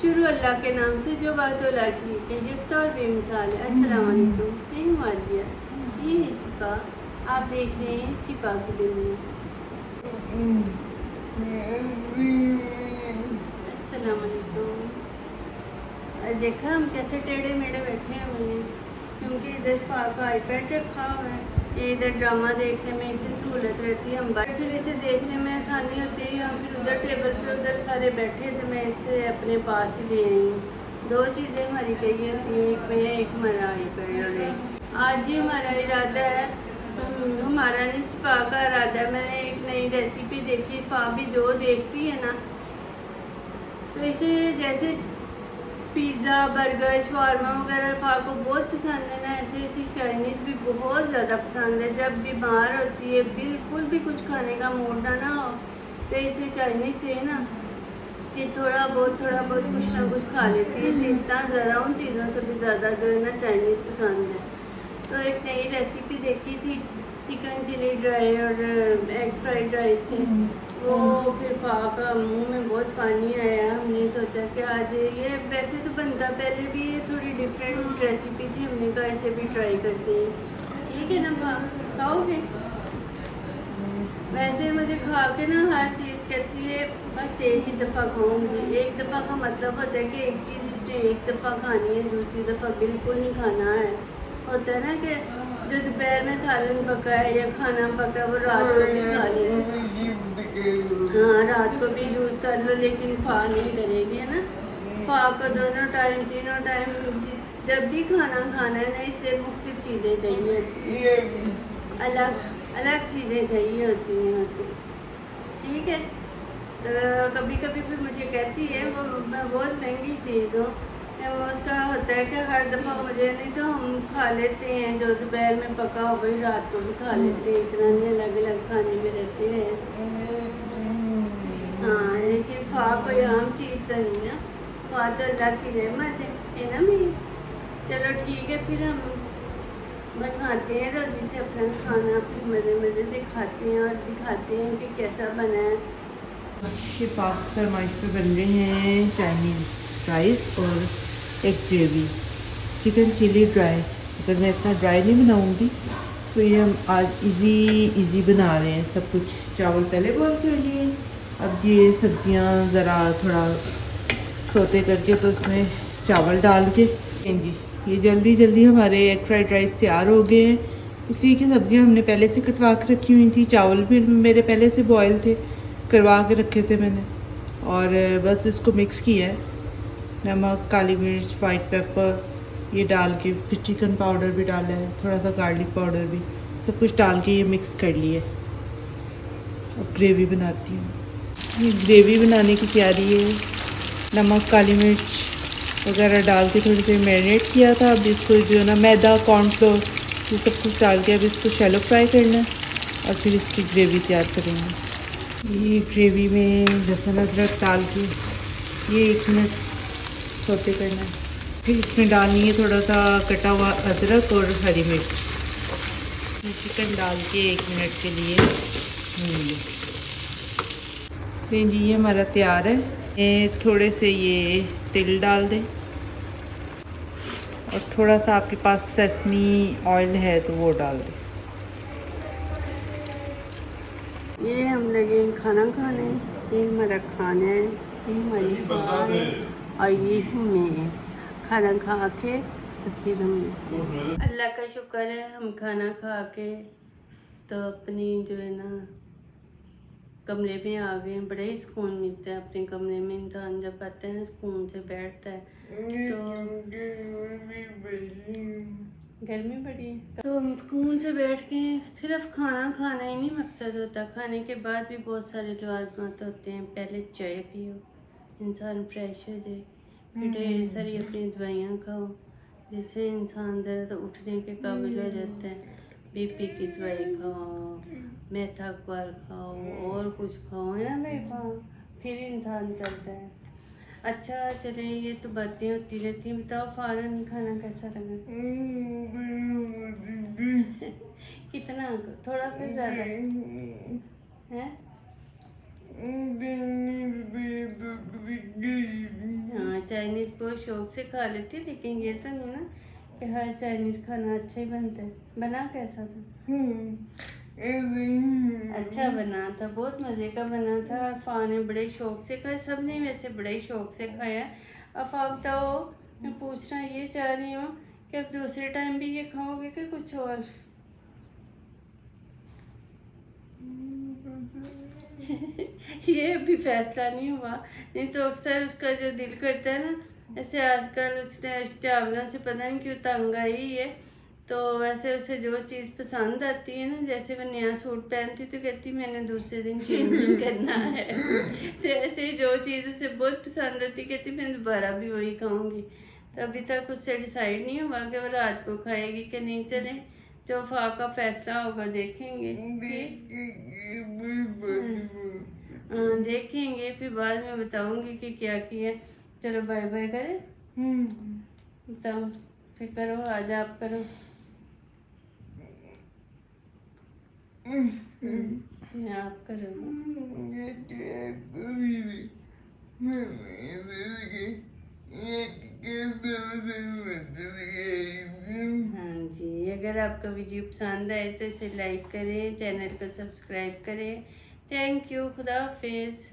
शुरू अल्लाह के नाम से जो बात लाजमी के युक्त और बेमिसाल है। अस्सलाम वालेकुम। ये मालिया, ये है चिपा। आप देख रहे हैं चिपा की दुनिया। अस्सलाम वालेकुम। देखा हम कैसे टेढ़े मेढ़े बैठे हैं मैंने, क्योंकि इधर का आईपैड रखा हुआ है, ये इधर ड्रामा देखने में इसे सहूलत रहती है। हम फिर इसे देखने में आसानी होती है, या फिर उधर टेबल पे उधर सारे बैठे तो मैं इसे अपने पास ही ले आई हूँ। दो चीज़ें हमारी चाहिए होती हैं, एक मेरा एक हमारा आईपैड। और एक आज ही हमारा इरादा है, हमारा नहीं फ़ा का इरादा है। मैंने एक नई रेसिपी देखी, फ़ा भी जो देखती है ना तो इसे जैसे पिज़्ज़ा बर्गर शवारमा वगैरह फ़ा को बहुत पसंद है ना, ऐसे ऐसी चाइनीज़ भी बहुत ज़्यादा पसंद है। जब बीमार होती है, बिल्कुल भी कुछ खाने का मूड ना हो, तो इसे चाइनीज़ से ना कि थोड़ा बहुत कुछ ना कुछ खा लेती है। इसे इतना ज़्यादा उन चीज़ों से भी ज़्यादा जो है ना चाइनीज़ पसंद है। तो एक नई रेसिपी देखी थी, चिकन चिली ड्राई और एग फ्राइड राइस थी। वो फिर फ़ा का मुँह में बहुत पानी आया। हमने सोचा कि आज ये वैसे तो बनता पहले भी, ये थोड़ी डिफरेंट रेसिपी थी, हमने कहा इसे भी ट्राई करते हैं। ठीक है ना फ़ा, खाओगे? वैसे मुझे खा के ना हर चीज़ कहती है बस एक ही दफ़ा खाऊंगी। एक दफ़ा का मतलब होता है कि एक चीज़ इसने एक दफ़ा खानी है, दूसरी दफ़ा बिल्कुल नहीं खाना है। होता है ना कि जो दोपहर में सालन पका है या खाना पका वो रात को भी खा लेना। हाँ, रात को भी यूज़ कर लो, लेकिन फ़ा नहीं करेगी, है ना। फ़ा को दोनों टाइम तीनों टाइम जब भी खाना खाना है ना, इससे मुख्तलिफ चीज़ें चाहिए, अलग अलग चीज़ें चाहिए होती हैं उसे। ठीक है, तो कभी कभी भी मुझे कहती है वो मैं बहुत महंगी चीज़ हूँ। उसका होता है कि हर दफ़ा मुझे नहीं तो हम खा लेते हैं, जो दोपहर में पका हो वही रात को भी खा लेते हैं, इतना नहीं अलग अलग खाने में रहते हैं। हाँ, लेकिन फ़ा कोई आम चीज़ तो नहीं ना, फ़ा तो अल्लाह की रहमत है ना मेरी। चलो ठीक है, फिर हम बनाते हैं रोज़ी से अपना खाना, फिर मज़े मज़े से खाते हैं और दिखाते हैं कि कैसा बना है। के पास फरमाइश पे बन रहे हैं चाइनीज़ राइस और egg gravy chicken chilli dry. अगर मैं इतना ड्राई नहीं बनाऊंगी तो ये हम आज इजी बना रहे हैं। सब कुछ चावल पहले बॉईल कर लिए, अब ये सब्जियां ज़रा थोड़ा सोते करके तो उसमें चावल डाल के जी ये जल्दी जल्दी हमारे एग फ्राइड राइस तैयार हो गए हैं। उसी की सब्जियां हमने पहले से कटवा के रखी हुई थी, चावल भी मेरे पहले से बॉयल थे, करवा के रखे थे मैंने, और बस इसको मिक्स किया है। नमक काली मिर्च वाइट पेपर ये डाल के, फिर चिकन पाउडर भी डाला है, थोड़ा सा गार्लिक पाउडर भी, सब कुछ डाल के ये मिक्स कर लिए। अब ग्रेवी बनाती हूँ। ये ग्रेवी बनाने की तैयारी है। नमक काली मिर्च वगैरह डाल के थोड़ी देर मैरिनेट किया था। अब इसको जो है ना मैदा कॉर्नफ्लोर ये सब कुछ डाल के अब इसको शैलो फ्राई करना है और फिर इसकी ग्रेवी तैयार करेंगे। ये ग्रेवी में लहसुन अदरक डाल के ये 1 मिनट सौते करना है। फिर इसमें डालनी है थोड़ा सा कटा हुआ अदरक और हरी मिर्च। चिकन डाल के 1 मिनट के लिए तो जी ये हमारा तैयार है। ये थोड़े से ये तिल डाल दें और थोड़ा सा आपके पास सेसमी ऑयल है तो वो डाल दें। ये हम लगे खाना खाने, ये हमारा खाना है, ये हमारी फ़ा है और ये हमें खाना खा के तो फिर हम अल्लाह का शुक्र है हम खाना खा के तो अपनी जो है ना कमरे में आ गए। बड़ा ही सुकून मिलता है अपने कमरे में, इंसान जब आता है ना सुकून से बैठता है। तो गर्मी बड़ी है तो हम सुकून से बैठ के सिर्फ खाना खाना ही नहीं मकसद होता, खाने के बाद भी बहुत सारे लवाज़मात होते हैं। पहले चाय पियो, इंसान फ्रेश हो जाए, फिर ढेर सारी अपनी दवाइयाँ खाओ जिससे इंसान दर्द उठने के काबिल हो जाता है। बीपी की दवाई खाओ, मेथा क्वाल खाओ और कुछ खाओ, है ना भाई, फिर इंसान चलता है। अच्छा चले, ये तो बातें होती रहती हैं। बताओ फ़ौरन खाना कैसा लगा? कितना? थोड़ा फिर ज़्यादा है? हाँ, चाइनीज़ बहुत शौक से खा लेती है, लेकिन ये तो नहीं ना कि हर चाइनीज़ खाना अच्छा ही बनता है। बना कैसा था? अच्छा बना था, बहुत मज़े का बना था। अफ़ा ने बड़े शौक से खाया, सब ने वैसे बड़े शौक से खाया। अफ़ा बताओ, मैं पूछना ये चाह रही हूँ कि अब दूसरे टाइम भी ये खाओगे कि कुछ और? ये अभी फैसला नहीं हुआ, नहीं तो अक्सर उसका जो दिल करता है ना, ऐसे आजकल उसने चावलों से पता नहीं क्यों तंग आई है, तो वैसे उसे जो चीज़ पसंद आती है ना, जैसे वो नया सूट पहनती तो कहती मैंने दूसरे दिन चेंज नहीं करना है। तो ऐसे ही जो चीज़ उसे बहुत पसंद आती कहती मैं दोबारा भी वही खाऊंगी। तो अभी तक उससे डिसाइड नहीं हुआ कि वो रात को खाएगी कि नहीं। चले जो फा का फैसला होगा देखेंगे। देखेंगे फिर बाद में बताऊंगी कि क्या किया। चलो बाय बाय करें। बताओ फिर करो, आज आप करो। आप करो। हाँ जी, अगर आपका वीडियो पसंद आए तो इसे लाइक करें, चैनल को सब्सक्राइब करें। थैंक यू, खुदा हाफिज़।